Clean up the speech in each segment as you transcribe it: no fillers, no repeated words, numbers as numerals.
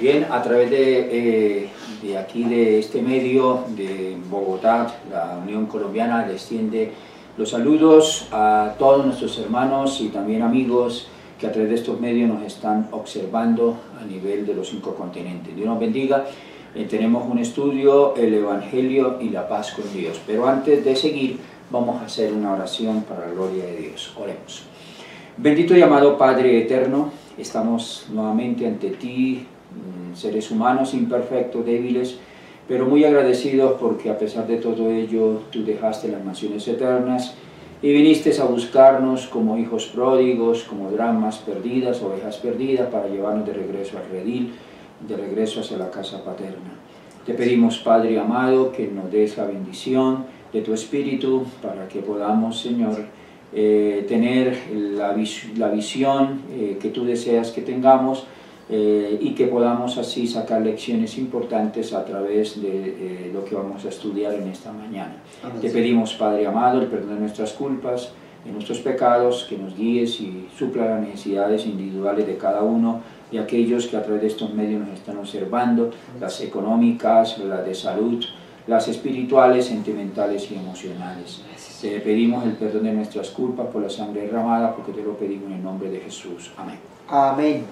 Bien, a través de aquí, de este medio de Bogotá, la Unión Colombiana le extiende los saludos a todos nuestros hermanos y también amigos que a través de estos medios nos están observando a nivel de los 5 continentes. Dios nos bendiga. Tenemos un estudio, el Evangelio y la paz con Dios. Pero antes de seguir, vamos a hacer una oración para la gloria de Dios. Oremos. Bendito y amado Padre eterno, estamos nuevamente ante ti, seres humanos imperfectos, débiles, pero muy agradecidos porque a pesar de todo ello tú dejaste las mansiones eternas y viniste a buscarnos como hijos pródigos, como dramas perdidas, ovejas perdidas, para llevarnos de regreso al redil, de regreso hacia la casa paterna. Te pedimos, Padre amado, que nos des la bendición de tu Espíritu para que podamos, Señor, tener la visión que tú deseas que tengamos, y que podamos así sacar lecciones importantes a través de lo que vamos a estudiar en esta mañana. Amén. Te pedimos, Padre amado, el perdón de nuestras culpas, de nuestros pecados, que nos guíes y supla las necesidades individuales de cada uno de aquellos que a través de estos medios nos están observando, las económicas, las de salud, las espirituales, sentimentales y emocionales. Te pedimos el perdón de nuestras culpas por la sangre derramada, porque te lo pedimos en el nombre de Jesús. Amén. Amén.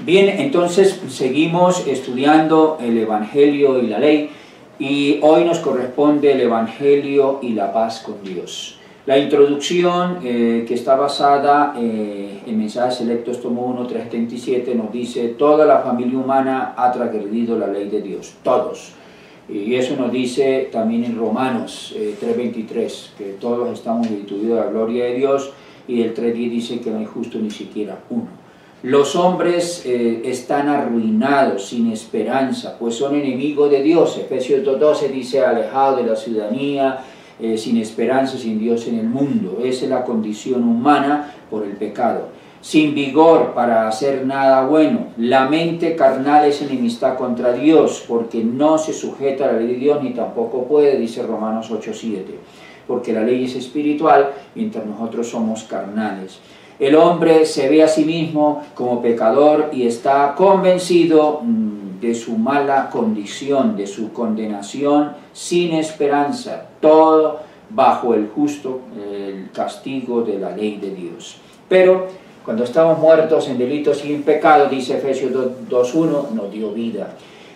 Bien, entonces seguimos estudiando el Evangelio y la ley, y hoy nos corresponde el Evangelio y la paz con Dios. La introducción, que está basada en Mensajes Selectos, tomo 1, 377, nos dice: toda la familia humana ha transgredido la ley de Dios, todos. Y eso nos dice también en Romanos 3:23, que todos estamos destituidos de la gloria de Dios, y el 3:10 dice que no hay justo ni siquiera uno. Los hombres están arruinados, sin esperanza, pues son enemigos de Dios. Efesios 2:12 dice: alejados de la ciudadanía, sin esperanza, sin Dios en el mundo. Esa es la condición humana por el pecado. Sin vigor para hacer nada bueno. La mente carnal es enemistad contra Dios, porque no se sujeta a la ley de Dios, ni tampoco puede, dice Romanos 8:7. Porque la ley es espiritual, mientras nosotros somos carnales. El hombre se ve a sí mismo como pecador y está convencido de su mala condición, de su condenación, sin esperanza, todo bajo el justo castigo de la ley de Dios. Pero cuando estamos muertos en delitos y en pecado, dice Efesios 2:1, nos dio vida.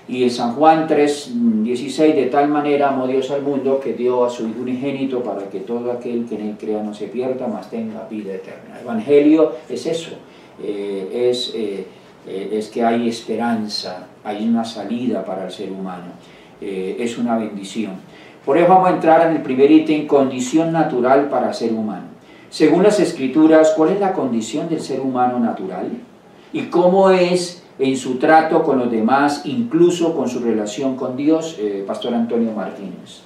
Y en San Juan 3:16, de tal manera amó Dios al mundo que dio a su Hijo unigénito para que todo aquel que en él crea no se pierda, mas tenga vida eterna. El Evangelio es eso, es que hay esperanza, hay una salida para el ser humano, es una bendición. Por eso vamos a entrar en el primer ítem: condición natural para ser humano. Según las Escrituras, ¿cuál es la condición del ser humano natural? ¿Y cómo es en su trato con los demás, incluso con su relación con Dios? Pastor Antonio Martínez.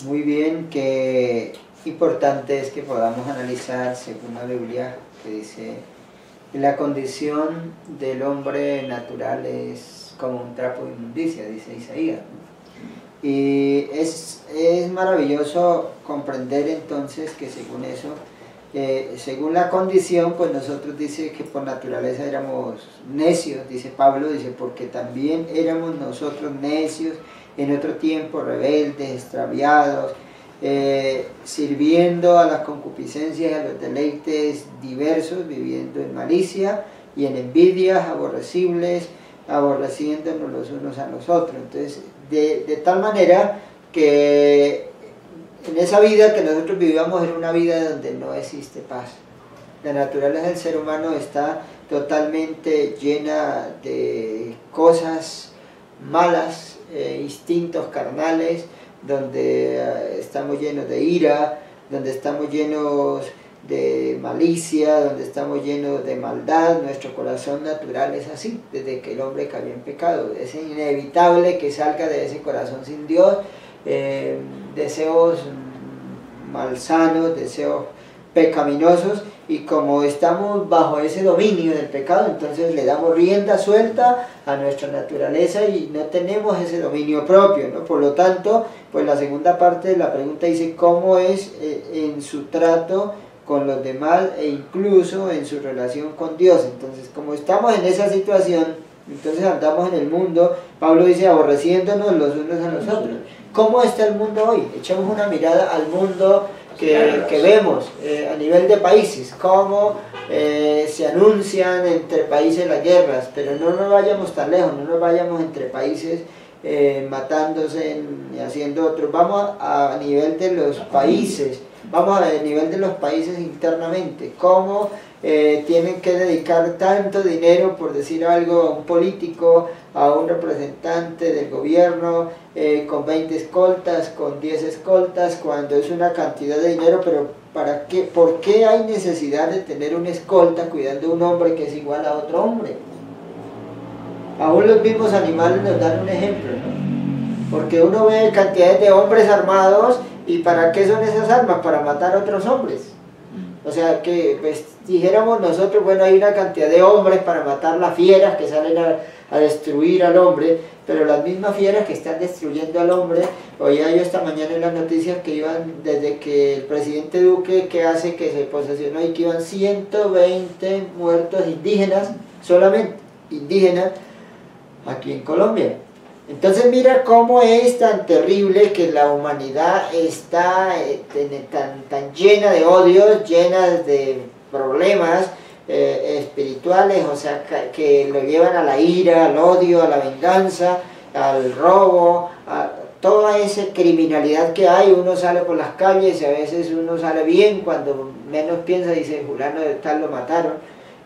Muy bien, qué importante es que podamos analizar, según la Biblia, que dice que la condición del hombre natural es como un trapo de inmundicia, dice Isaías, ¿no? Y es maravilloso comprender entonces que según eso, según la condición, pues nosotros dice que por naturaleza éramos necios, dice Pablo, dice, porque también éramos nosotros necios en otro tiempo, rebeldes, extraviados, sirviendo a las concupiscencias y a los deleites diversos, viviendo en malicia y en envidias aborrecibles, aborreciéndonos los unos a los otros. Entonces, de tal manera que en esa vida que nosotros vivíamos era una vida donde no existe paz. La naturaleza del ser humano está totalmente llena de cosas malas, instintos carnales, donde estamos llenos de ira, donde estamos llenos de malicia, donde estamos llenos de maldad. Nuestro corazón natural es así, desde que el hombre cayó en pecado. Es inevitable que salga de ese corazón sin Dios deseos malsanos, deseos pecaminosos, y como estamos bajo ese dominio del pecado, entonces le damos rienda suelta a nuestra naturaleza y no tenemos ese dominio propio, ¿no? Por lo tanto, pues la segunda parte de la pregunta dice cómo es en su trato con los demás e incluso en su relación con Dios. Entonces, como estamos en esa situación, Entonces andamos en el mundo, Pablo dice, aborreciéndonos los unos a los otros. ¿Cómo está el mundo hoy? Echamos una mirada al mundo que vemos a nivel de países, cómo se anuncian entre países las guerras, pero no nos vayamos tan lejos, no nos vayamos entre países matándose y haciendo otros. Vamos a nivel de los países, vamos a nivel de los países internamente, cómo tienen que dedicar tanto dinero, por decir algo, a un político, a un representante del gobierno, con 20 escoltas, con 10 escoltas, cuando es una cantidad de dinero, pero ¿para qué? ¿Por qué hay necesidad de tener una escolta cuidando a un hombre que es igual a otro hombre? Aún los mismos animales nos dan un ejemplo, ¿no? Porque uno ve cantidades de hombres armados, ¿y para qué son esas armas? Para matar a otros hombres. O sea, que pues, dijéramos nosotros, bueno, hay una cantidad de hombres para matar las fieras que salen a destruir al hombre, pero las mismas fieras que están destruyendo al hombre, oía yo esta mañana en las noticias que iban, desde que el presidente Duque, que hace que se posesionó, y que iban 120 muertos indígenas, solamente indígenas, aquí en Colombia. Entonces mira cómo es tan terrible que la humanidad está tan llena de odios, llena de problemas espirituales, o sea, que lo llevan a la ira, al odio, a la venganza, al robo, a toda esa criminalidad que hay. Uno sale por las calles y a veces uno sale bien, cuando menos piensa dice, fulano de tal lo mataron,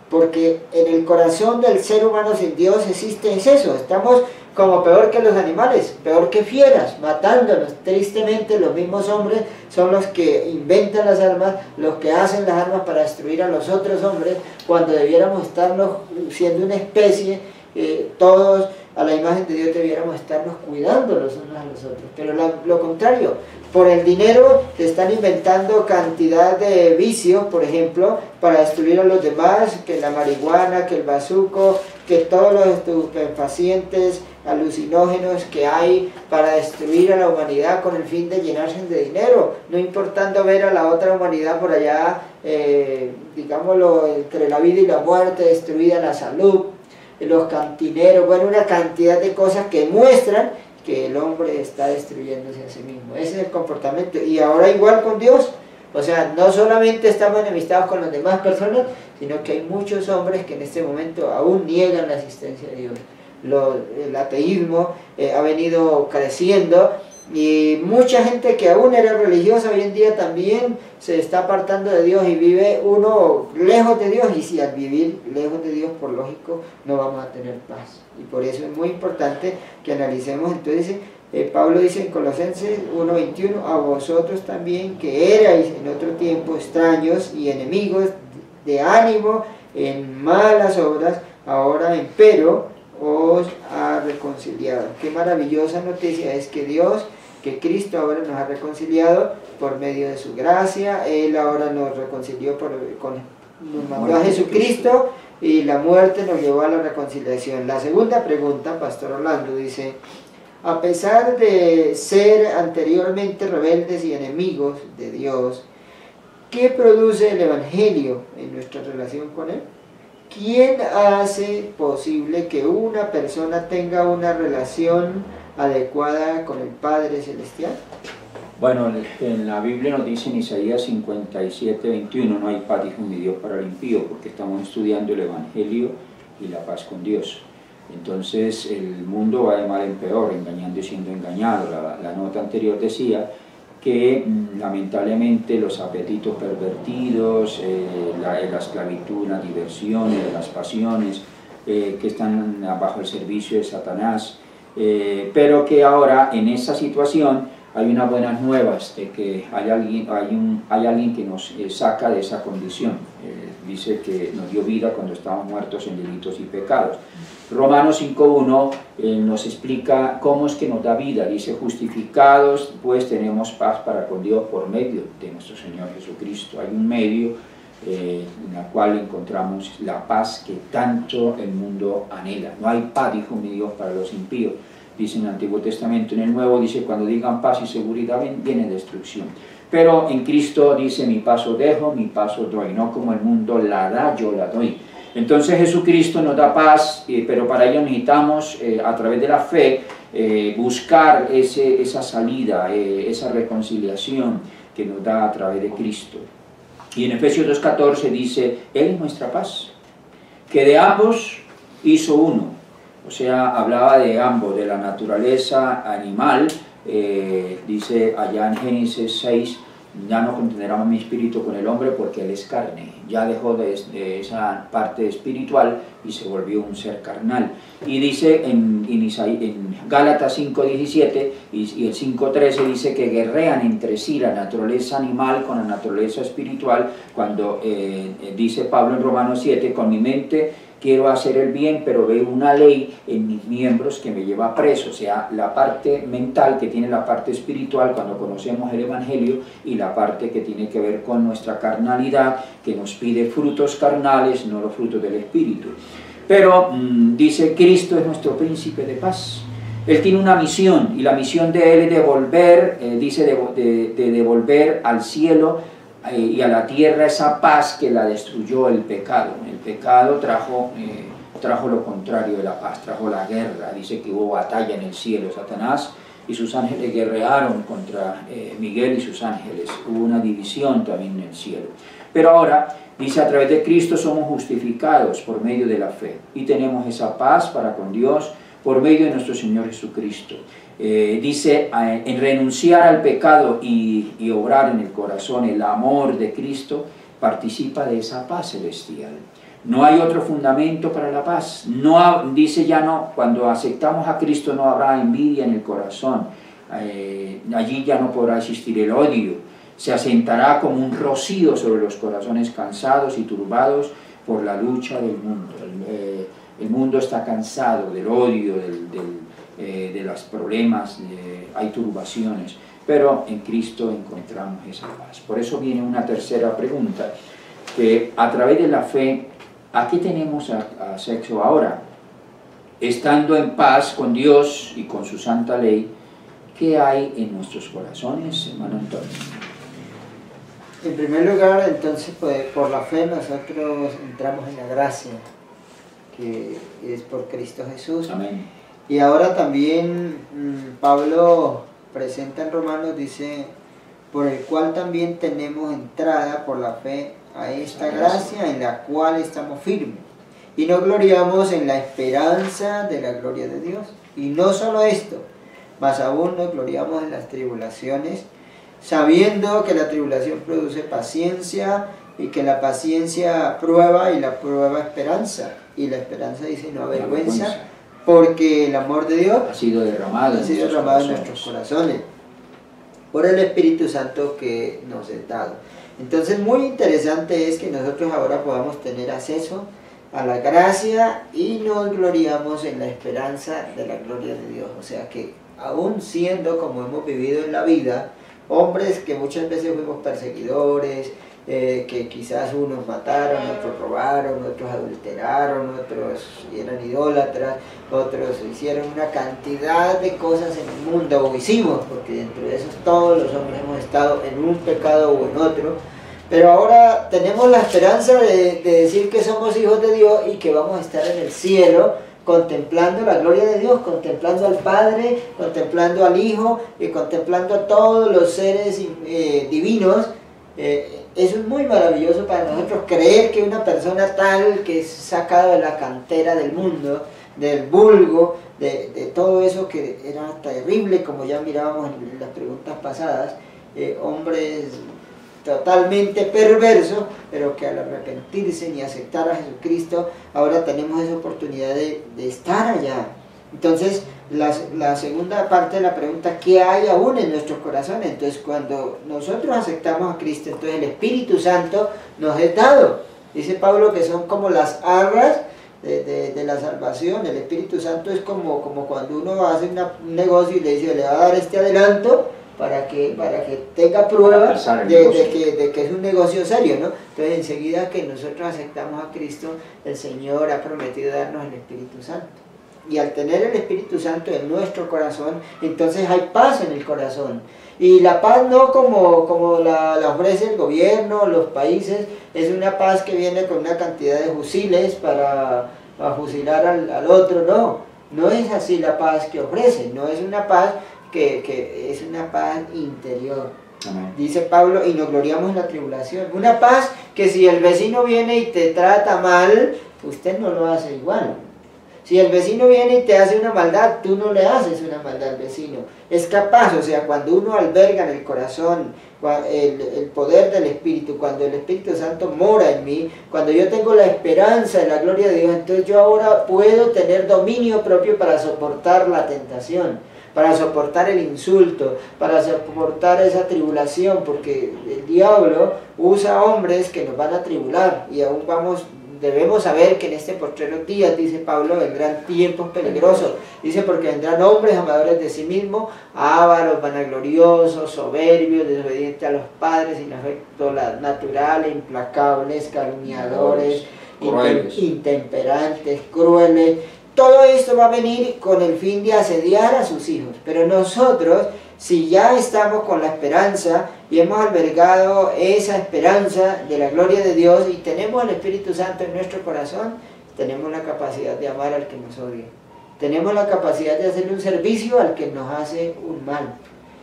porque en el corazón del ser humano sin Dios existe eso. Estamos como peor que los animales, peor que fieras, matándonos. Tristemente los mismos hombres son los que inventan las armas, los que hacen las armas para destruir a los otros hombres, cuando debiéramos estarnos siendo una especie, todos a la imagen de Dios debiéramos estarnos cuidando los unos a los otros, pero lo contrario, por el dinero se están inventando cantidad de vicios, por ejemplo, para destruir a los demás, que la marihuana, que el bazuco, que todos los estupefacientes, alucinógenos que hay para destruir a la humanidad con el fin de llenarse de dinero, no importando ver a la otra humanidad por allá, digámoslo, entre la vida y la muerte, destruida la salud, los cantineros, bueno, una cantidad de cosas que muestran que el hombre está destruyéndose a sí mismo. Ese es el comportamiento. Y ahora igual con Dios. O sea, no solamente estamos enemistados con las demás personas, sino que hay muchos hombres que en este momento aún niegan la existencia de Dios. El ateísmo ha venido creciendo, y mucha gente que aún era religiosa hoy en día también se está apartando de Dios y vive uno lejos de Dios, y si al vivir lejos de Dios, por lógico, no vamos a tener paz. Y por eso es muy importante que analicemos. Entonces Pablo dice en Colosenses 1:21, a vosotros también que erais en otro tiempo extraños y enemigos de ánimo en malas obras, ahora empero os ha reconciliado. Qué maravillosa noticia es que Dios, que Cristo ahora nos ha reconciliado por medio de su gracia. Él ahora nos reconcilió, nos mandó a Jesucristo, y la muerte nos llevó a la reconciliación. La segunda pregunta, Pastor Orlando, dice, a pesar de ser anteriormente rebeldes y enemigos de Dios, ¿qué produce el Evangelio en nuestra relación con Él? ¿Quién hace posible que una persona tenga una relación adecuada con el Padre Celestial? Bueno, en la Biblia nos dice en Isaías 57:21, no hay paz, dijo mi Dios, para el impío, porque estamos estudiando el Evangelio y la paz con Dios. Entonces el mundo va de mal en peor, engañando y siendo engañado. La nota anterior decía que lamentablemente los apetitos pervertidos, la esclavitud, las diversiones, las pasiones, que están bajo el servicio de Satanás, pero que ahora en esa situación hay unas buenas nuevas de que hay alguien que nos saca de esa condición. Dice que nos dio vida cuando estábamos muertos en delitos y pecados. Romanos 5:1 nos explica cómo es que nos da vida. Dice, justificados pues tenemos paz para con Dios por medio de nuestro Señor Jesucristo. Hay un medio en el cual encontramos la paz que tanto el mundo anhela. No hay paz, dijo mi Dios, para los impíos. Dice en el Antiguo Testamento. En el Nuevo dice, cuando digan paz y seguridad viene destrucción. Pero en Cristo dice, mi paz os dejo, mi paz os doy. No como el mundo la da, yo la doy. Entonces Jesucristo nos da paz, pero para ello necesitamos, a través de la fe, buscar esa salida, esa reconciliación que nos da a través de Cristo. Y en Efesios 2:14 dice, Él es nuestra paz, que de ambos hizo uno. O sea, hablaba de ambos, de la naturaleza animal, dice allá en Génesis 6, ya no contenderá mi espíritu con el hombre porque él es carne. Ya dejó de esa parte espiritual y se volvió un ser carnal. Y dice en Gálatas 5:17 y el 5:13 dice que guerrean entre sí la naturaleza animal con la naturaleza espiritual, cuando dice Pablo en Romanos 7, con mi mente quiero hacer el bien, pero veo una ley en mis miembros que me lleva preso. O sea, la parte mental que tiene la parte espiritual cuando conocemos el Evangelio, y la parte que tiene que ver con nuestra carnalidad, que nos pide frutos carnales, no los frutos del Espíritu. Pero dice, Cristo es nuestro príncipe de paz. Él tiene una misión, y la misión de Él es devolver, dice, de devolver al cielo y a la tierra esa paz que la destruyó el pecado. El pecado trajo lo contrario de la paz, trajo la guerra. Dice que hubo batalla en el cielo. Satanás y sus ángeles guerrearon contra Miguel y sus ángeles. Hubo una división también en el cielo. Pero ahora, dice, a través de Cristo somos justificados por medio de la fe. Y tenemos esa paz para con Dios por medio de nuestro Señor Jesucristo. Dice, en renunciar al pecado y obrar en el corazón el amor de Cristo, participa de esa paz celestial. No hay otro fundamento para la paz. Dice ya no, cuando aceptamos a Cristo no habrá envidia en el corazón. Allí ya no podrá existir el odio. Se asentará como un rocío sobre los corazones cansados y turbados por la lucha del mundo. El mundo está cansado del odio, de los problemas, hay turbaciones, pero en Cristo encontramos esa paz. Por eso viene una tercera pregunta, que a través de la fe, ¿a qué tenemos acceso ahora? Estando en paz con Dios y con su santa ley, ¿qué hay en nuestros corazones, hermano Antonio? En primer lugar, entonces, pues, por la fe nosotros entramos en la gracia, que es por Cristo Jesús. Amén. Y ahora también Pablo presenta en Romanos, dice, por el cual también tenemos entrada por la fe a esta gracia en la cual estamos firmes. Y nos gloriamos en la esperanza de la gloria de Dios. Y no solo esto, mas aún nos gloriamos en las tribulaciones, sabiendo que la tribulación produce paciencia, y que la paciencia prueba, y la prueba esperanza. Y la esperanza dice no avergüenza, porque el amor de Dios ha sido derramado en nuestros corazones por el Espíritu Santo que nos es dado. Entonces, muy interesante es que nosotros ahora podamos tener acceso a la gracia y nos gloriamos en la esperanza de la gloria de Dios. O sea que, aún siendo como hemos vivido en la vida, hombres que muchas veces fuimos perseguidores, que quizás unos mataron, otros robaron, otros adulteraron, otros eran idólatras, otros hicieron una cantidad de cosas en el mundo, o hicimos, porque dentro de esos todos los hombres hemos estado en un pecado o en otro, pero ahora tenemos la esperanza de decir que somos hijos de Dios y que vamos a estar en el cielo contemplando la gloria de Dios, contemplando al Padre, contemplando al Hijo y contemplando a todos los seres divinos. Eso es muy maravilloso para nosotros, creer que una persona tal, que es sacada de la cantera del mundo, del vulgo, de todo eso que era terrible, como ya mirábamos en las preguntas pasadas, hombres totalmente perversos, pero que al arrepentirse y aceptar a Jesucristo, ahora tenemos esa oportunidad de estar allá. Entonces, la segunda parte de la pregunta, ¿qué hay aún en nuestros corazones? Entonces, cuando nosotros aceptamos a Cristo, entonces el Espíritu Santo nos es dado. Dice Pablo que son como las arras de la salvación. El Espíritu Santo es como cuando uno hace un negocio y le dice, le va a dar este adelanto para que tenga prueba de que es un negocio serio, ¿no? Entonces, enseguida que nosotros aceptamos a Cristo, el Señor ha prometido darnos el Espíritu Santo. Y al tener el Espíritu Santo en nuestro corazón, entonces hay paz en el corazón. Y la paz no como la ofrece el gobierno, los países, es una paz que viene con una cantidad de fusiles para fusilar al otro, no es así la paz que ofrece, no es una paz que es una paz interior. Amén. Dice Pablo, y nos gloriamos en la tribulación. Una paz que si el vecino viene y te trata mal, usted no lo hace igual. Si el vecino viene y te hace una maldad, tú no le haces una maldad al vecino. Es capaz, o sea, cuando uno alberga en el corazón el poder del Espíritu, cuando el Espíritu Santo mora en mí, cuando yo tengo la esperanza en la gloria de Dios, entonces yo ahora puedo tener dominio propio para soportar la tentación, para soportar el insulto, para soportar esa tribulación, porque el diablo usa hombres que nos van a tribular y aún debemos saber que en este postreros días, dice Pablo, vendrán tiempos peligrosos. Dice, porque vendrán hombres amadores de sí mismos, ávaros, vanagloriosos, soberbios, desobedientes a los padres, sin afecto natural, implacables, calumniadores, intemperantes, crueles. Todo esto va a venir con el fin de asediar a sus hijos. Pero nosotros, si ya estamos con la esperanza y hemos albergado esa esperanza de la gloria de Dios y tenemos el Espíritu Santo en nuestro corazón, tenemos la capacidad de amar al que nos odia. Tenemos la capacidad de hacerle un servicio al que nos hace un mal.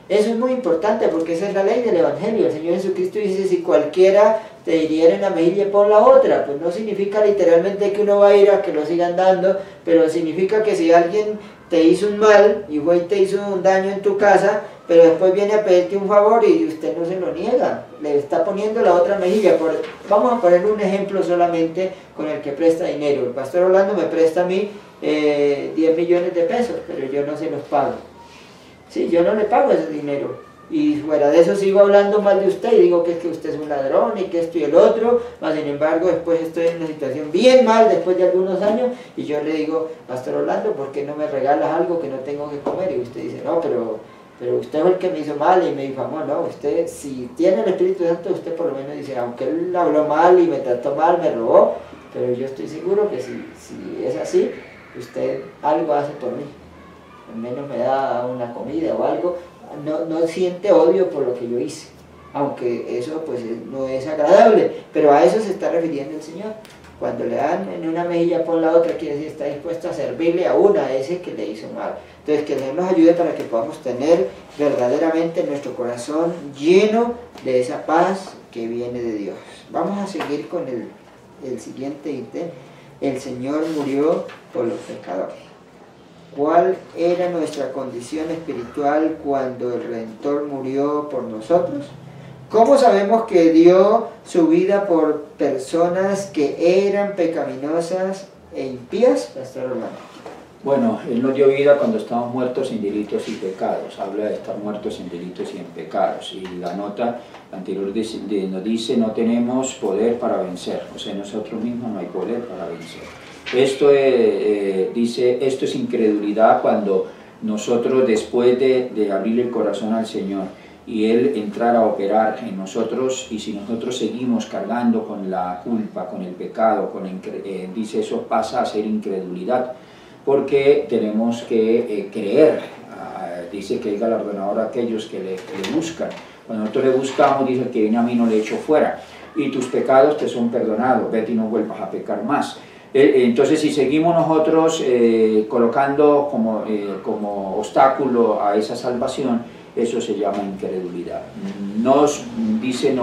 Eso es muy importante porque esa es la ley del Evangelio. El Señor Jesucristo dice, si cualquiera te hiriera en la mejilla, pon la otra. Pues no significa literalmente que uno va a ir a que lo sigan dando, pero significa que si alguien te hizo un mal y fue y te hizo un daño en tu casa, pero después viene a pedirte un favor y usted no se lo niega, le está poniendo la otra mejilla. Vamos a poner un ejemplo solamente con el que presta dinero. El pastor Orlando me presta a mí 10 millones de pesos, pero yo no se los pago. Sí, yo no le pago ese dinero. Y fuera de eso sigo hablando mal de usted y digo que es que usted es un ladrón y que esto y el otro, mas sin embargo después estoy en una situación bien mal después de algunos años y yo le digo, Pastor Orlando, ¿por qué no me regalas algo que no tengo que comer? Y usted dice, no, pero usted fue el que me hizo mal y me difamó. No, usted, si tiene el Espíritu Santo, usted por lo menos dice, aunque él habló mal y me trató mal, me robó, pero yo estoy seguro que si es así, usted algo hace por mí, al menos me da una comida o algo. No siente odio por lo que yo hice, aunque eso pues no es agradable, pero a eso se está refiriendo el Señor. Cuando le dan en una mejilla por la otra, quiere decir está dispuesto a servirle aún a ese que le hizo mal. Entonces que el Señor nos ayude para que podamos tener verdaderamente nuestro corazón lleno de esa paz que viene de Dios. Vamos a seguir con el siguiente ítem. El Señor murió por los pecadores. ¿Cuál era nuestra condición espiritual cuando el Redentor murió por nosotros? ¿Cómo sabemos que dio su vida por personas que eran pecaminosas e impías? Pastor Orlando. Bueno, Él nos dio vida cuando estábamos muertos en delitos y pecados. Habla de estar muertos en delitos y en pecados. Y la nota anterior nos dice, no tenemos poder para vencer. O sea, nosotros mismos no hay poder para vencer. Esto dice, esto es incredulidad cuando nosotros, después de abrir el corazón al Señor y Él entrar a operar en nosotros, y si nosotros seguimos cargando con la culpa, con el pecado, dice, eso pasa a ser incredulidad, porque tenemos que creer. Dice que es galardonador a aquellos que le buscan. Cuando nosotros le buscamos, dice, el que viene a mí no le echo fuera, y tus pecados te son perdonados, vete y no vuelvas a pecar más. Entonces, si seguimos nosotros colocando como obstáculo a esa salvación, eso se llama incredulidad. Nos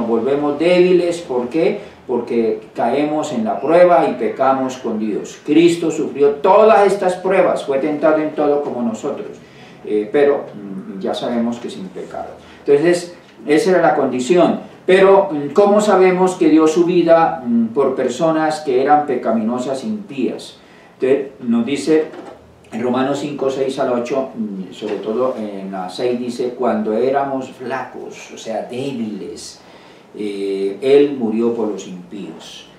volvemos débiles. ¿Por qué? Porque caemos en la prueba y pecamos con Dios. Cristo sufrió todas estas pruebas, fue tentado en todo como nosotros, pero ya sabemos que sin pecado. Entonces, esa era la condición. Pero, ¿cómo sabemos que dio su vida por personas que eran pecaminosas impías? Entonces, nos dice en Romanos 5, 6 al 8, sobre todo en la 6, dice, cuando éramos flacos, o sea, débiles, Él murió por los impíos.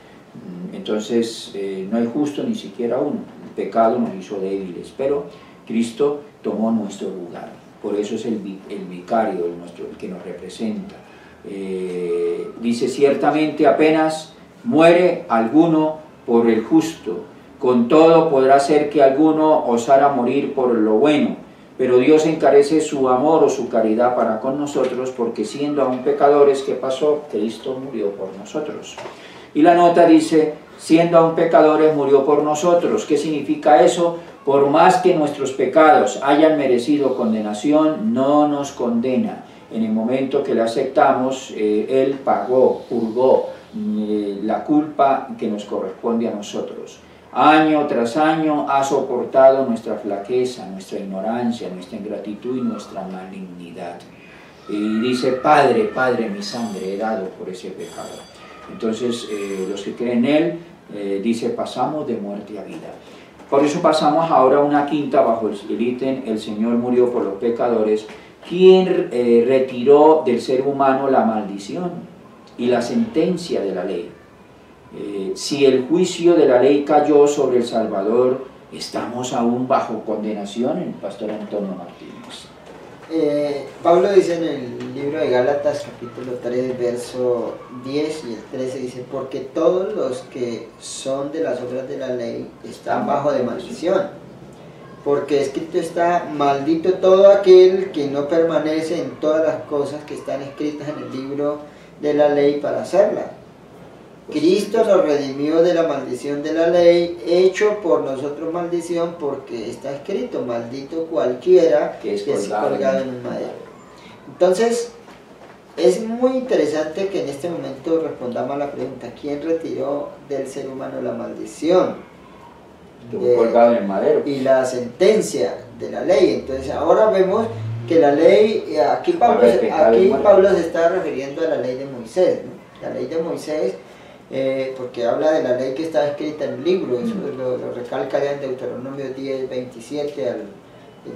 Entonces, no hay justo ni siquiera uno. El pecado nos hizo débiles, pero Cristo tomó nuestro lugar. Por eso es el vicario, el que nos representa. Dice, ciertamente apenas muere alguno por el justo, con todo podrá ser que alguno osara morir por lo bueno, Pero Dios encarece su amor o su caridad para con nosotros, porque siendo aún pecadores, ¿qué pasó? Cristo murió por nosotros. Y la nota dice, siendo aún pecadores, murió por nosotros. ¿Qué significa eso? Por más que nuestros pecados hayan merecido condenación, no nos condena. En el momento que le aceptamos, Él pagó, purgó la culpa que nos corresponde a nosotros. Año tras año ha soportado nuestra flaqueza, nuestra ignorancia, nuestra ingratitud y nuestra malignidad. Y dice, Padre, Padre, mi sangre he dado por ese pecado. Entonces, los que creen en Él, dice, pasamos de muerte a vida. Por eso pasamos ahora a una quinta bajo el ítem, el Señor murió por los pecadores, quien retiró del ser humano la maldición y la sentencia de la ley. Si el juicio de la ley cayó sobre el Salvador, ¿estamos aún bajo condenación? El pastor Antonio Martínez. Pablo dice en el libro de Gálatas, capítulo 3, verso 10 y el 13, dice, porque todos los que son de las obras de la ley están bajo de maldición. Porque escrito está, maldito todo aquel que no permanece en todas las cosas que están escritas en el libro de la ley para hacerlas. Cristo nos redimió de la maldición de la ley, hecho por nosotros maldición, porque está escrito, maldito cualquiera que es colgado en un madero. Entonces, es muy interesante que en este momento respondamos a la pregunta, ¿quién retiró del ser humano la maldición? Colgado en el madero. Y la sentencia de la ley. Entonces, ahora vemos que la ley, aquí Pablo se está refiriendo a la ley de Moisés, ¿no? La ley de Moisés, porque habla de la ley que está escrita en el libro, eso lo recalca en Deuteronomio 10, 27 al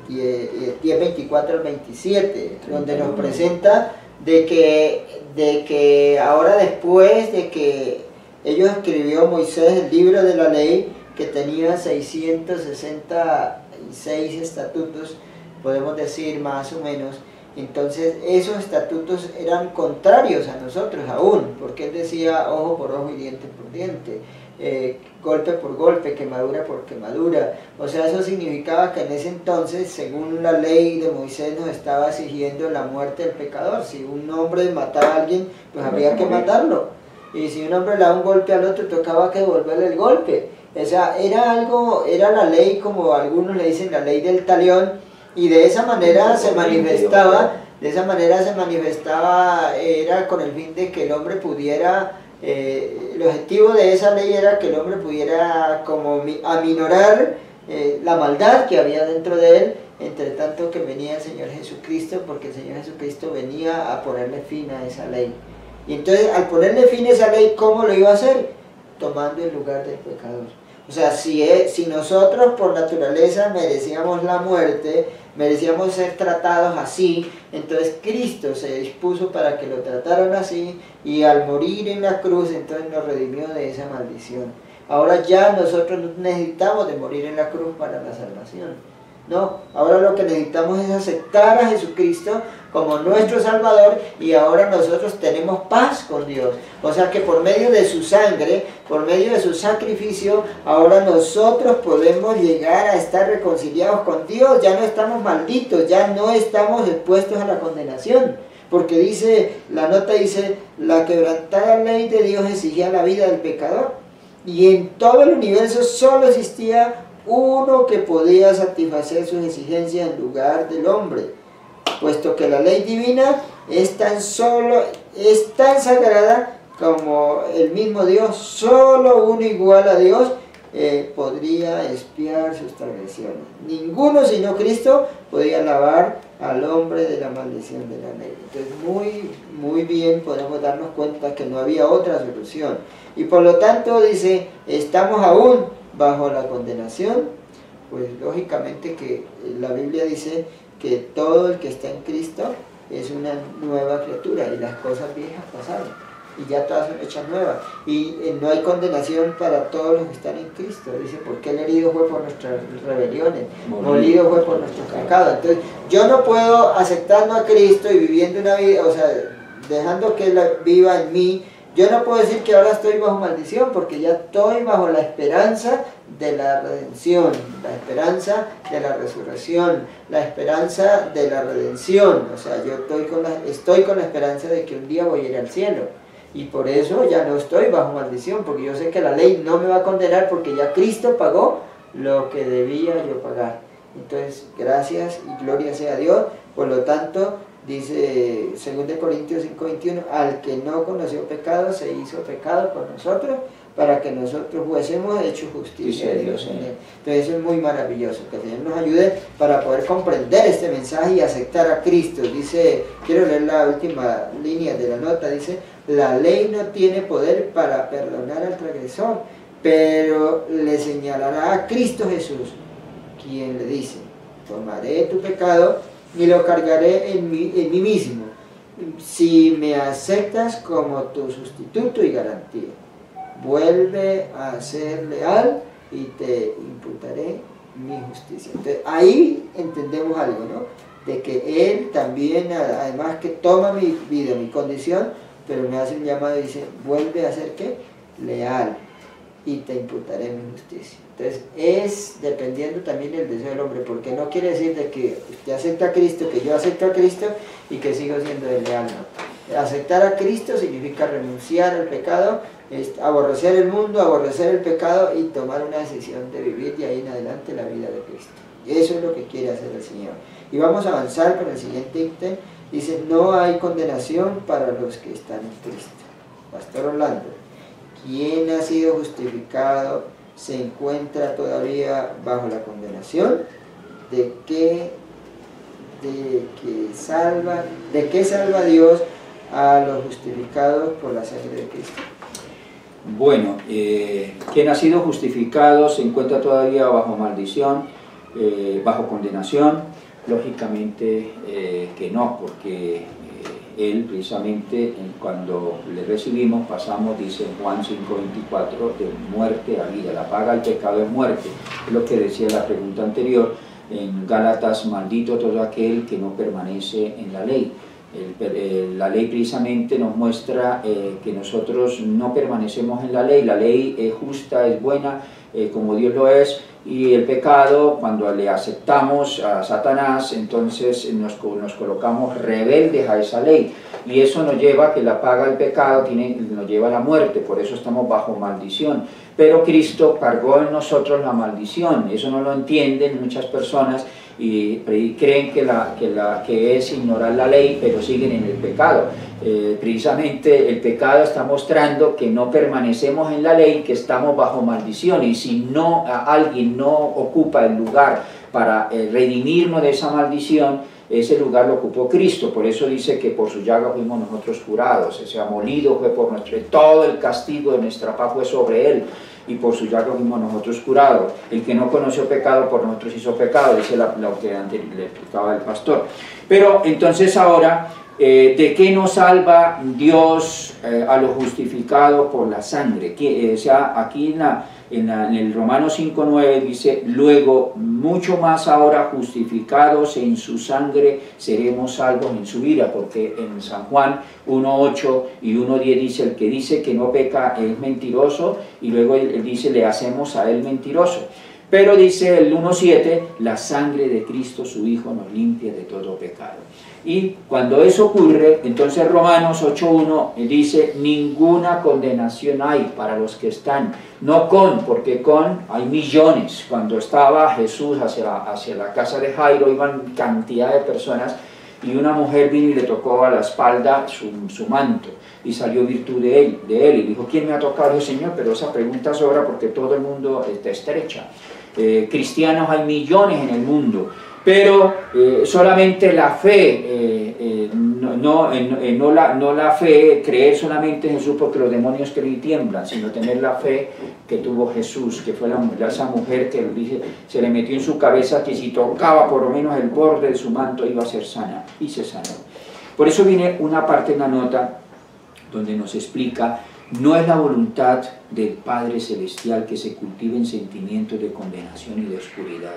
10, 24 al 27, donde nos presenta de que ahora después de que ellos escribió Moisés el libro de la ley, que tenía 666 estatutos, podemos decir más o menos. Entonces esos estatutos eran contrarios a nosotros aún, porque él decía ojo por ojo y diente por diente, golpe por golpe, quemadura por quemadura. O sea, eso significaba que en ese entonces, según la ley de Moisés, nos estaba exigiendo la muerte del pecador. Si un hombre mataba a alguien, pues había que matarlo, y si un hombre le daba un golpe al otro, tocaba que devolverle el golpe. O sea, era la ley, como algunos le dicen, la ley del talión, y de esa manera se manifestaba, era con el fin de que el hombre pudiera, el objetivo de esa ley era que el hombre pudiera como aminorar la maldad que había dentro de él, entre tanto que venía el Señor Jesucristo, porque el Señor Jesucristo venía a ponerle fin a esa ley. Y entonces, al ponerle fin a esa ley, ¿cómo lo iba a hacer? Tomando el lugar del pecador. O sea, si nosotros por naturaleza merecíamos la muerte, merecíamos ser tratados así, entonces Cristo se dispuso para que lo trataran así, y al morir en la cruz, entonces nos redimió de esa maldición. Ahora ya nosotros no necesitamos de morir en la cruz para la salvación. No, ahora lo que necesitamos es aceptar a Jesucristo como nuestro Salvador, y ahora nosotros tenemos paz con Dios. O sea que por medio de su sangre, por medio de su sacrificio, ahora nosotros podemos llegar a estar reconciliados con Dios. Ya no estamos malditos, ya no estamos expuestos a la condenación. Porque dice, la nota dice, la quebrantada ley de Dios exigía la vida del pecador. Y en todo el universo solo existía uno que podía satisfacer sus exigencias en lugar del hombre, puesto que la ley divina es tan sagrada como el mismo Dios. Solo uno igual a Dios podría expiar sus transgresiones. Ninguno sino Cristo podía lavar al hombre de la maldición de la ley. Entonces muy bien podemos darnos cuenta que no había otra solución, y por lo tanto dice, estamos aún bajo la condenación. Pues lógicamente que la Biblia dice que todo el que está en Cristo es una nueva criatura, y las cosas viejas pasaron y ya todas son hechas nuevas, y no hay condenación para todos los que están en Cristo. Dice, porque el herido fue por nuestras rebeliones, molido fue por nuestros pecados. Entonces yo no puedo, aceptando a Cristo y viviendo una vida, o sea, dejando que Él viva en mí, Yo no puedo decir que ahora estoy bajo maldición, porque ya estoy bajo la esperanza de la redención, la esperanza de la resurrección, la esperanza de la redención. O sea, yo estoy con la esperanza de que un día voy a ir al cielo. Y por eso ya no estoy bajo maldición, porque yo sé que la ley no me va a condenar, porque ya Cristo pagó lo que debía yo pagar. Entonces, gracias y gloria sea a Dios. Por lo tanto, dice 2 Corintios 5:21, al que no conoció pecado, se hizo pecado por nosotros, para que nosotros fuésemos hechos justicia de Dios en él. Entonces eso es muy maravilloso, que el Señor nos ayude para poder comprender este mensaje y aceptar a Cristo. Dice, quiero leer la última línea de la nota, dice, la ley no tiene poder para perdonar al transgresor, pero le señalará a Cristo Jesús, quien le dice, tomaré tu pecado y lo cargaré en mí mismo, si me aceptas como tu sustituto y garantía. Vuelve a ser leal y te imputaré mi justicia. Entonces, ahí entendemos algo, ¿no? De que Él también, además que toma mi vida, mi condición, pero me hace un llamado y dice, vuelve a ser, ¿qué? Leal y te imputaré mi justicia. Entonces, es dependiendo también del deseo del hombre, porque no quiere decir de que usted acepta a Cristo, que yo acepto a Cristo y que sigo siendo desleal, ¿no? Aceptar a Cristo significa renunciar al pecado, es aborrecer el mundo, aborrecer el pecado y tomar una decisión de vivir de ahí en adelante la vida de Cristo. Y eso es lo que quiere hacer el Señor. Y vamos a avanzar con el siguiente ítem. Dice, no hay condenación para los que están en Cristo. Pastor Orlando, ¿quién ha sido justificado se encuentra todavía bajo la condenación? ¿De qué salva Dios a los justificados por la sangre de Cristo? Bueno, quien ha sido justificado se encuentra todavía bajo maldición, bajo condenación. Lógicamente que no, porque él precisamente cuando le recibimos pasamos, dice Juan 5:24, de muerte a vida. La paga del pecado es muerte, es lo que decía la pregunta anterior. En Gálatas, maldito todo aquel que no permanece en la ley. La ley precisamente nos muestra que nosotros no permanecemos en la ley es justa, es buena, como Dios lo es, y el pecado, cuando le aceptamos a Satanás, entonces nos colocamos rebeldes a esa ley, y eso nos lleva a que la paga del pecado nos lleva a la muerte, por eso estamos bajo maldición. Pero Cristo cargó en nosotros la maldición, eso no lo entienden muchas personas, y creen que es ignorar la ley, pero siguen en el pecado. Precisamente el pecado está mostrando que no permanecemos en la ley, que estamos bajo maldición, y si alguien no ocupa el lugar para redimirnos de esa maldición, ese lugar lo ocupó Cristo. Por eso dice que por su llaga fuimos nosotros curados, o sea, molido fue por todo el castigo de nuestra paz fue sobre él, y por su llaga fuimos nosotros curados. El que no conoció pecado, por nosotros hizo pecado, dice lo que antes le explicaba el pastor. Pero entonces ahora, ¿de qué nos salva Dios a los justificados por la sangre? O sea, aquí en el Romanos 5:9 dice, luego mucho más ahora justificados en su sangre seremos salvos en su vida, porque en San Juan 1:8 y 1:10 dice, el que dice que no peca es mentiroso, y luego él dice, le hacemos a él mentiroso. Pero dice el 1:7, la sangre de Cristo su Hijo nos limpia de todo pecado. Y cuando eso ocurre, entonces Romanos 8:1 dice, ninguna condenación hay para los que están, no porque hay millones. Cuando estaba Jesús hacia la casa de Jairo, iban cantidad de personas, y una mujer vino y le tocó a la espalda su manto, y salió virtud de él, y dijo, ¿quién me ha tocado? El Señor, pero esa pregunta sobra porque todo el mundo está estrecha. Cristianos hay millones en el mundo, pero solamente la fe, no la fe, creer solamente en Jesús porque los demonios creen y tiemblan, sino tener la fe que tuvo Jesús, que fue esa mujer que se le metió en su cabeza que si tocaba por lo menos el borde de su manto iba a ser sana, y se sanó. Por eso viene una parte en la nota donde nos explica, no es la voluntad del Padre Celestial que se cultiven sentimientos de condenación y de oscuridad.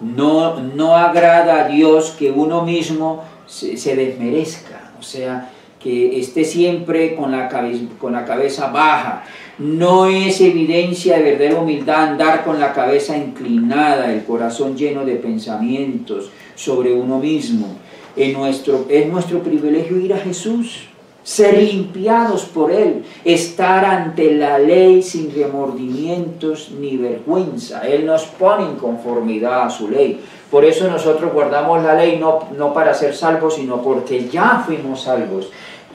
No agrada a Dios que uno mismo se desmerezca, o sea, que esté siempre con la cabeza baja. No es evidencia de verdadera humildad andar con la cabeza inclinada, el corazón lleno de pensamientos sobre uno mismo. Es nuestro privilegio ir a Jesús, ser limpiados por Él, estar ante la ley sin remordimientos ni vergüenza. Él nos pone en conformidad a su ley. Por eso nosotros guardamos la ley, no para ser salvos, sino porque ya fuimos salvos.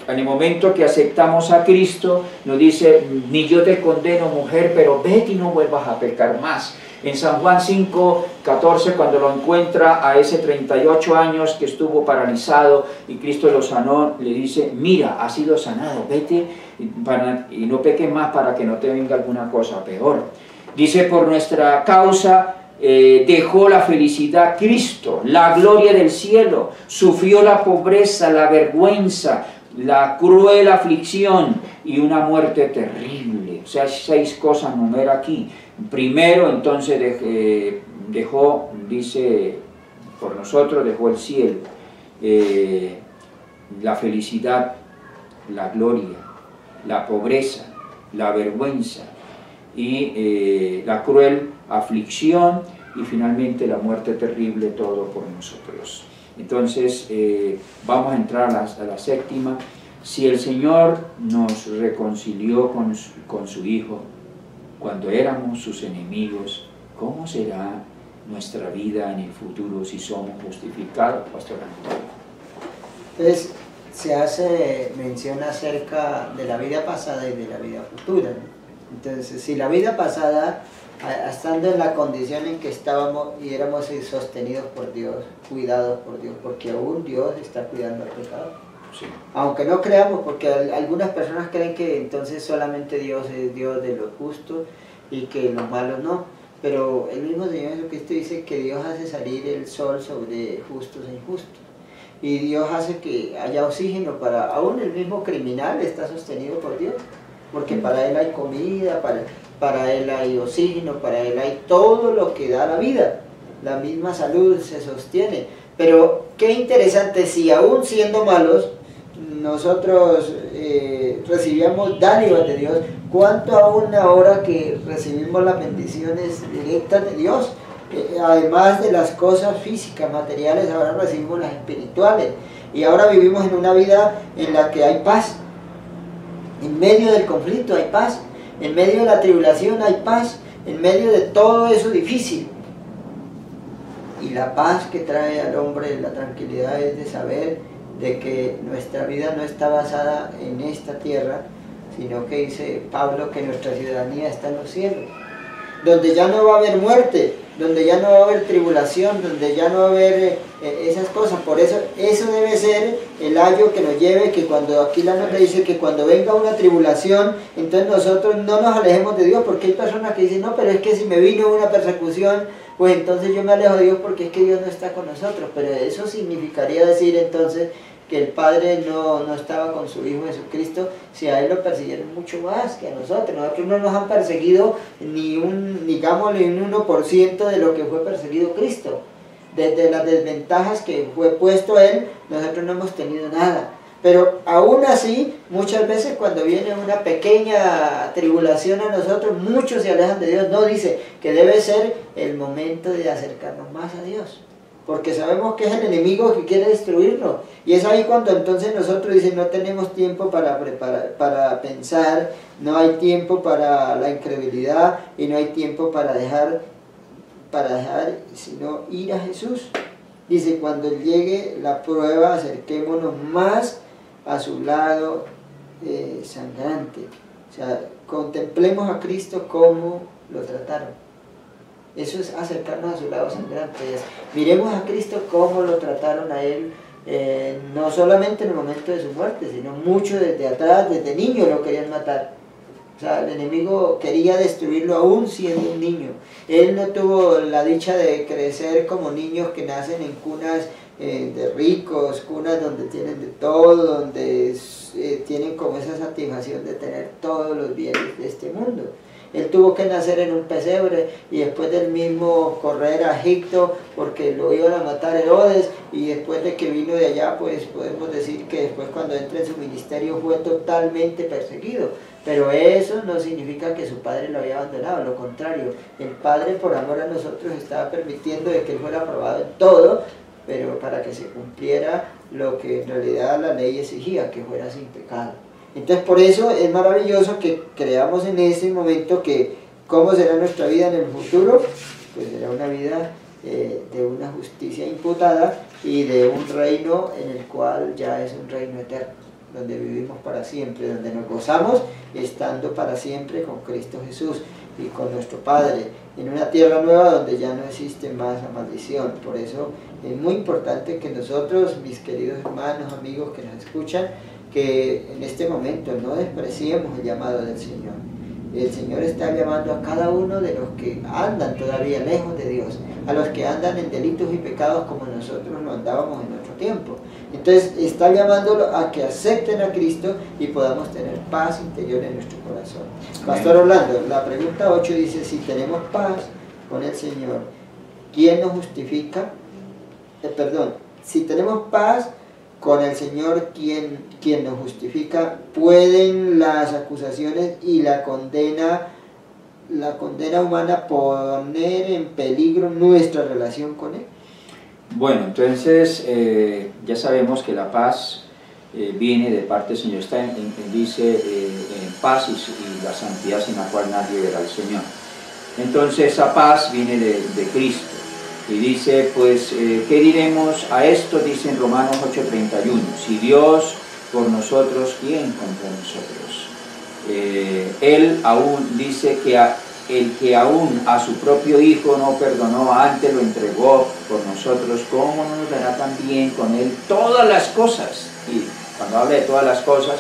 En el momento que aceptamos a Cristo, nos dice, ni yo te condeno, mujer, pero vete y no vuelvas a pecar más. En San Juan 5:14, cuando lo encuentra a ese 38 años que estuvo paralizado y Cristo lo sanó, le dice, mira, has sido sanado, vete y no peques más para que no te venga alguna cosa peor. Dice, por nuestra causa dejó la felicidad Cristo, la gloria del cielo, sufrió la pobreza, la vergüenza, la cruel aflicción y una muerte terrible. O sea, 6 cosas numera aquí. Primero, entonces, dejó, dice, por nosotros dejó el cielo, la felicidad, la gloria, la pobreza, la vergüenza y la cruel aflicción y finalmente la muerte terrible, todo por nosotros. Entonces, vamos a entrar a la séptima. Si el Señor nos reconcilió con su Hijo cuando éramos sus enemigos, ¿cómo será nuestra vida en el futuro si somos justificados, Pastor Antonio? Entonces, se hace mención acerca de la vida pasada y de la vida futura, ¿no? Entonces, si la vida pasada, estando en la condición en que estábamos y éramos sostenidos por Dios, cuidados por Dios, porque aún Dios está cuidando al pecado. Sí. Aunque no creamos, porque algunas personas creen que entonces solamente Dios es Dios de los justos y que los malos no. Pero el mismo Señor Jesucristo dice que Dios hace salir el sol sobre justos e injustos. Y Dios hace que haya oxígeno para, aún el mismo criminal está sostenido por Dios. Porque para él hay comida, para él hay oxígeno, para él hay todo lo que da la vida. La misma salud se sostiene. Pero qué interesante, si aún siendo malos, nosotros recibíamos dádivas de Dios, cuánto aún ahora que recibimos las bendiciones directas de Dios, además de las cosas físicas, materiales, ahora recibimos las espirituales. Y ahora vivimos en una vida en la que hay paz. En medio del conflicto hay paz, en medio de la tribulación hay paz, en medio de todo eso difícil. Y la paz que trae al hombre, la tranquilidad, es de saber de que nuestra vida no está basada en esta tierra, sino que dice Pablo que nuestra ciudadanía está en los cielos, donde ya no va a haber muerte, donde ya no va a haber tribulación, donde ya no va a haber esas cosas. Por eso, eso debe ser el ayo que nos lleve, que cuando aquí la nota dice que cuando venga una tribulación, entonces nosotros no nos alejemos de Dios, porque hay personas que dicen, no, pero es que si me vino una persecución, pues entonces yo me alejo de Dios porque es que Dios no está con nosotros. Pero eso significaría decir entonces que el Padre no estaba con su Hijo Jesucristo, si a Él lo persiguieron mucho más que a nosotros. Nosotros no nos han perseguido ni un 1% de lo que fue perseguido Cristo. Desde las desventajas que fue puesto Él, nosotros no hemos tenido nada. Pero aún así, muchas veces cuando viene una pequeña tribulación a nosotros, muchos se alejan de Dios. No, dice que debe ser el momento de acercarnos más a Dios, porque sabemos que es el enemigo que quiere destruirnos. Y es ahí cuando entonces nosotros dicen, no tenemos tiempo para pensar, no hay tiempo para la incredulidad y no hay tiempo para dejar, sino ir a Jesús. Dice, cuando llegue la prueba, acerquémonos más a su lado sangrante. O sea, contemplemos a Cristo como lo trataron. Eso es acercarnos a su lado sangrante. Miremos a Cristo cómo lo trataron a Él, no solamente en el momento de su muerte, sino mucho desde atrás, desde niño lo querían matar. O sea, el enemigo quería destruirlo aún siendo un niño. Él no tuvo la dicha de crecer como niños que nacen en cunas de ricos, cunas donde tienen de todo, donde tienen como esa satisfacción de tener todos los bienes de este mundo. Él tuvo que nacer en un pesebre y después del mismo correr a Egipto porque lo iban a matar Herodes, y después de que vino de allá, pues podemos decir que después cuando entra en su ministerio fue totalmente perseguido. Pero eso no significa que su padre lo había abandonado, lo contrario, el padre por amor a nosotros estaba permitiendo de que él fuera aprobado en todo, pero para que se cumpliera lo que en realidad la ley exigía, que fuera sin pecado. Entonces por eso es maravilloso que creamos en ese momento que cómo será nuestra vida en el futuro, pues será una vida de una justicia imputada y de un reino en el cual ya es un reino eterno, donde vivimos para siempre, donde nos gozamos estando para siempre con Cristo Jesús y con nuestro Padre, en una tierra nueva donde ya no existe más la maldición. Por eso es muy importante que nosotros, mis queridos hermanos, amigos que nos escuchan, que en este momento no despreciemos el llamado del Señor. El Señor está llamando a cada uno de los que andan todavía lejos de Dios, a los que andan en delitos y pecados como nosotros lo andábamos en nuestro tiempo. Entonces está llamándolo a que acepten a Cristo y podamos tener paz interior en nuestro corazón. Pastor Orlando, la pregunta 8 dice, si tenemos paz con el Señor, ¿quién nos justifica? Si tenemos paz con el Señor, quien nos justifica, ¿pueden las acusaciones y la condena humana poner en peligro nuestra relación con Él? Bueno, entonces ya sabemos que la paz viene de parte del Señor. Dice en paz y la santidad sin la cual nadie verá al Señor. Entonces esa paz viene de Cristo. Y dice, pues, ¿qué diremos a esto? Dice en Romanos 8:31, si Dios por nosotros, ¿quién contra nosotros? Él aún dice que el que aún a su propio Hijo no perdonó, antes lo entregó por nosotros, ¿cómo no nos dará también con Él todas las cosas? Y cuando habla de todas las cosas,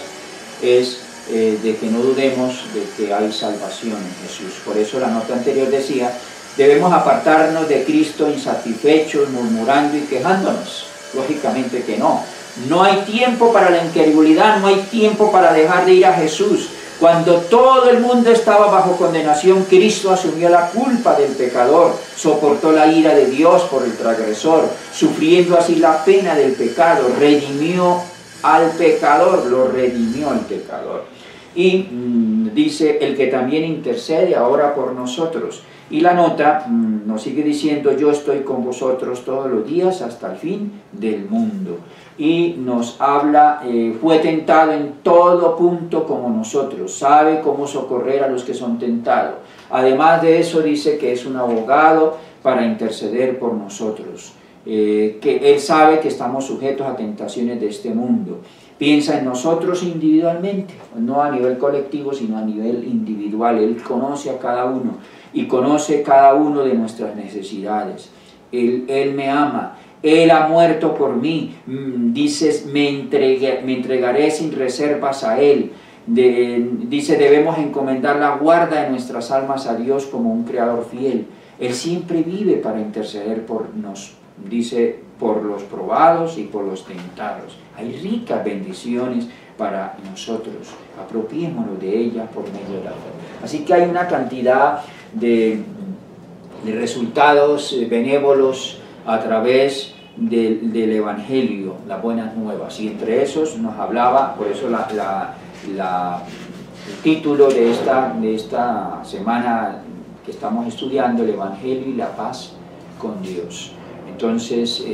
es de que no dudemos de que hay salvación en Jesús. Por eso la nota anterior decía, debemos apartarnos de Cristo insatisfechos, murmurando y quejándonos. Lógicamente que no. No hay tiempo para la incredulidad, no hay tiempo para dejar de ir a Jesús. Cuando todo el mundo estaba bajo condenación, Cristo asumió la culpa del pecador, soportó la ira de Dios por el transgresor, sufriendo así la pena del pecado, redimió al pecador, lo redimió al pecador. Y dice, el que también intercede ahora por nosotros. Y la nota nos sigue diciendo, yo estoy con vosotros todos los días hasta el fin del mundo. Y nos habla, fue tentado en todo punto como nosotros, sabe cómo socorrer a los que son tentados. Además de eso dice que es un abogado para interceder por nosotros, que Él sabe que estamos sujetos a tentaciones de este mundo. Piensa en nosotros individualmente, no a nivel colectivo, sino a nivel individual. Él conoce a cada uno y conoce cada uno de nuestras necesidades. Él me ama, Él ha muerto por mí. Dices, me entregaré sin reservas a Él. Dice, debemos encomendar la guarda de nuestras almas a Dios como un creador fiel. Él siempre vive para interceder por nos. Dice, por los probados y por los tentados. Hay ricas bendiciones para nosotros. Apropiémonos de ellas por medio de la fe. Así que hay una cantidad de resultados benévolos a través del Evangelio, las buenas nuevas. Y entre esos nos hablaba, por eso el título de esta semana que estamos estudiando, el Evangelio y la paz con Dios. Entonces,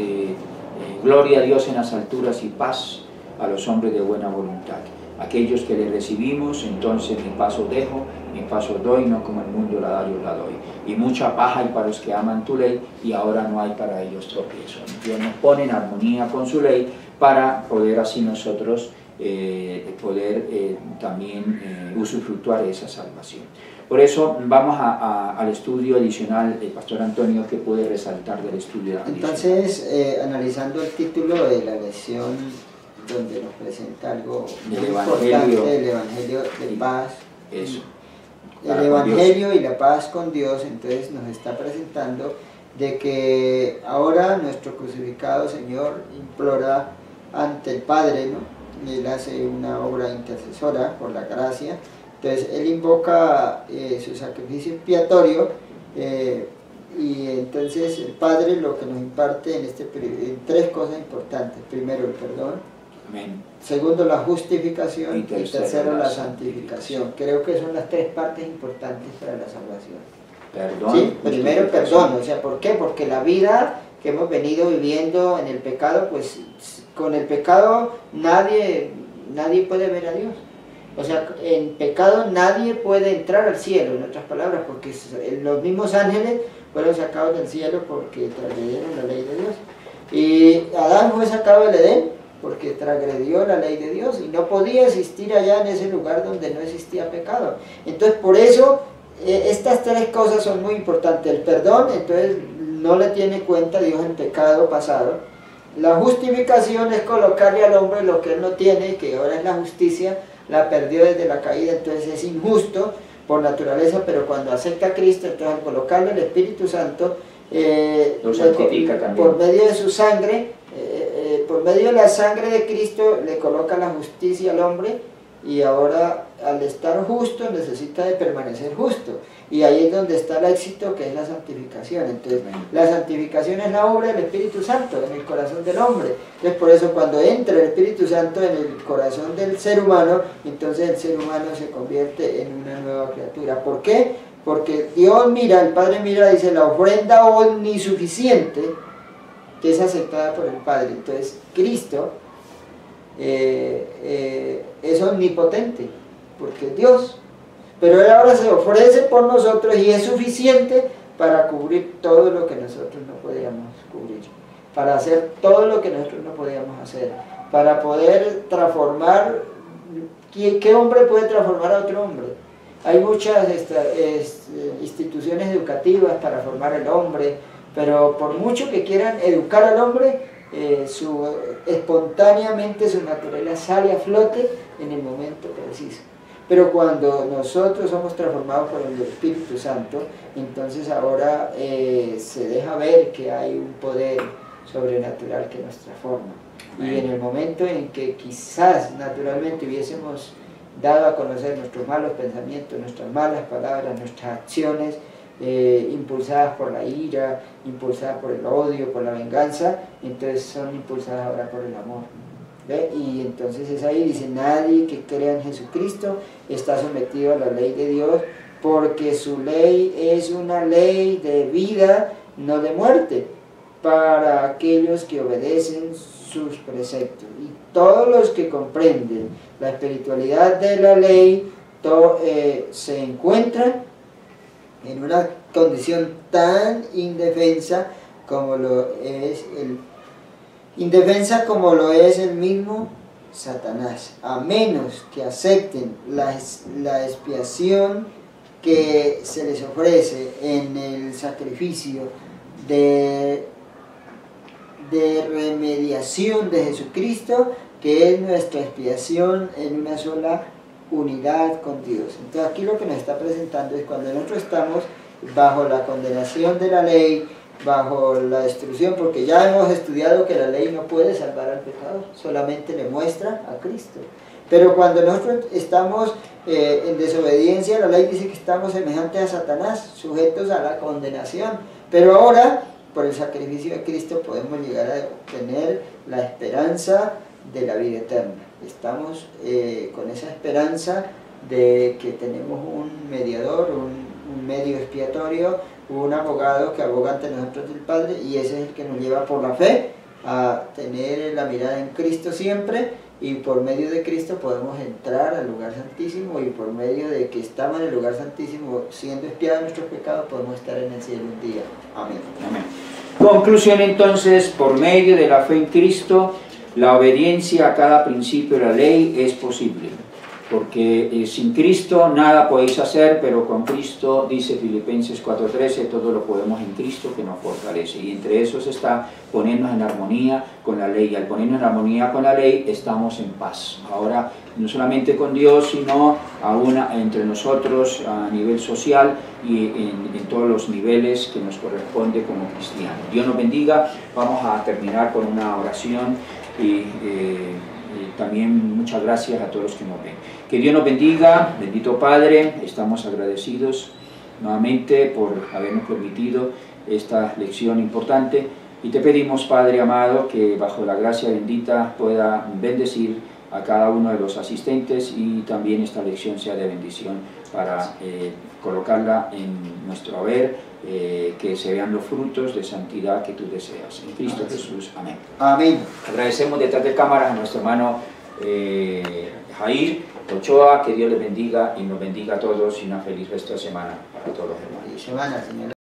gloria a Dios en las alturas y paz a los hombres de buena voluntad. Aquellos que le recibimos, entonces mi paz os dejo, mi paz os doy, no como el mundo la da, yo la doy. Y mucha paz hay para los que aman tu ley, y ahora no hay para ellos tropiezo. Dios nos pone en armonía con su ley para poder así nosotros también usufructuar esa salvación. Por eso vamos al estudio adicional del Pastor Antonio, que puede resaltar del estudio adicional. Entonces, analizando el título de la lección, donde nos presenta algo muy importante, el Evangelio de paz, el Evangelio y la paz con Dios, entonces nos está presentando de que ahora nuestro crucificado Señor implora ante el Padre, ¿no? Y Él hace una obra intercesora por la gracia, Entonces él invoca su sacrificio expiatorio, y entonces el Padre lo que nos imparte en tres cosas importantes: primero el perdón, Amén. segundo la justificación y tercero tercero la santificación. santificación. Creo que son las tres partes importantes para la salvación. Perdón. ¿Sí? Primero perdón, o sea, ¿por qué? Porque la vida que hemos venido viviendo en el pecado, pues con el pecado nadie puede ver a Dios. O sea, en pecado nadie puede entrar al cielo, en otras palabras, porque los mismos ángeles fueron sacados del cielo porque transgredieron la ley de Dios. Y Adán fue sacado del Edén porque transgredió la ley de Dios y no podía existir allá en ese lugar donde no existía pecado. Entonces, por eso, estas tres cosas son muy importantes. El perdón, entonces, no le tiene cuenta Dios en pecado pasado. La justificación es colocarle al hombre lo que él no tiene, que ahora es la justicia, la perdió desde la caída, entonces es injusto por naturaleza, pero cuando acepta a Cristo, entonces al colocarle el Espíritu Santo, lo santifica también. Por medio de su sangre, por medio de la sangre de Cristo, le coloca la justicia al hombre, y ahora al estar justo necesita de permanecer justo, y ahí es donde está el éxito, que es la santificación. Entonces la santificación es la obra del Espíritu Santo en el corazón del hombre. Entonces por eso cuando entra el Espíritu Santo en el corazón del ser humano, entonces el ser humano se convierte en una nueva criatura. ¿Por qué? Porque Dios mira, el Padre mira, dice, la ofrenda omnisuficiente que es aceptada por el Padre. Entonces Cristo es omnipotente, porque es Dios, pero Él ahora se ofrece por nosotros y es suficiente para cubrir todo lo que nosotros no podíamos cubrir, para hacer todo lo que nosotros no podíamos hacer, para poder transformar. ¿Qué hombre puede transformar a otro hombre? Hay muchas instituciones educativas para formar al hombre, pero por mucho que quieran educar al hombre, espontáneamente su naturaleza sale a flote en el momento preciso. Pero cuando nosotros somos transformados por el Espíritu Santo, entonces ahora se deja ver que hay un poder sobrenatural que nos transforma. Y en el momento en que quizás naturalmente hubiésemos dado a conocer nuestros malos pensamientos, nuestras malas palabras, nuestras acciones, impulsadas por la ira, impulsadas por el odio, por la venganza, entonces son impulsadas ahora por el amor. ¿Ve? Y entonces es ahí, dice, nadie que crea en Jesucristo está sometido a la ley de Dios, porque su ley es una ley de vida, no de muerte, para aquellos que obedecen sus preceptos. Y todos los que comprenden la espiritualidad de la ley se encuentran en una condición tan indefensa como lo es el mismo Satanás, a menos que acepten la expiación que se les ofrece en el sacrificio de remediación de Jesucristo, que es nuestra expiación en una sola unidad con Dios. Entonces aquí lo que nos está presentando es cuando nosotros estamos bajo la condenación de la ley, bajo la destrucción, porque ya hemos estudiado que la ley no puede salvar al pecador, solamente le muestra a Cristo. Pero cuando nosotros estamos en desobediencia, la ley dice que estamos semejantes a Satanás, sujetos a la condenación. Pero ahora, por el sacrificio de Cristo, podemos llegar a tener la esperanza de la vida eterna. Estamos con esa esperanza de que tenemos un mediador, un medio expiatorio, un abogado que aboga ante nosotros del Padre, y ese es el que nos lleva por la fe a tener la mirada en Cristo siempre, y por medio de Cristo podemos entrar al lugar santísimo, y por medio de que estamos en el lugar santísimo siendo expiados nuestros pecados, podemos estar en el cielo un día. Amén. Amén. Conclusión entonces, por medio de la fe en Cristo, la obediencia a cada principio de la ley es posible, porque sin Cristo nada podéis hacer, pero con Cristo, dice Filipenses 4:13, todo lo podemos en Cristo que nos fortalece. Y entre esos está ponernos en armonía con la ley. Y al ponernos en armonía con la ley, estamos en paz. Ahora, no solamente con Dios, sino aún entre nosotros a nivel social y en todos los niveles que nos corresponde como cristianos. Dios nos bendiga. Vamos a terminar con una oración y también muchas gracias a todos los que nos ven. Que Dios nos bendiga, bendito Padre, estamos agradecidos nuevamente por habernos permitido esta lección importante y te pedimos, Padre amado, que bajo la gracia bendita pueda bendecir a cada uno de los asistentes y también esta lección sea de bendición para colocarla en nuestro haber, que se vean los frutos de santidad que tú deseas. En Cristo Jesús. Amén. Amén. Agradecemos detrás de cámaras a nuestro hermano Jair Ochoa, que Dios les bendiga y nos bendiga a todos y una feliz resto de semana para todos los hermanos. Feliz semana, Señor.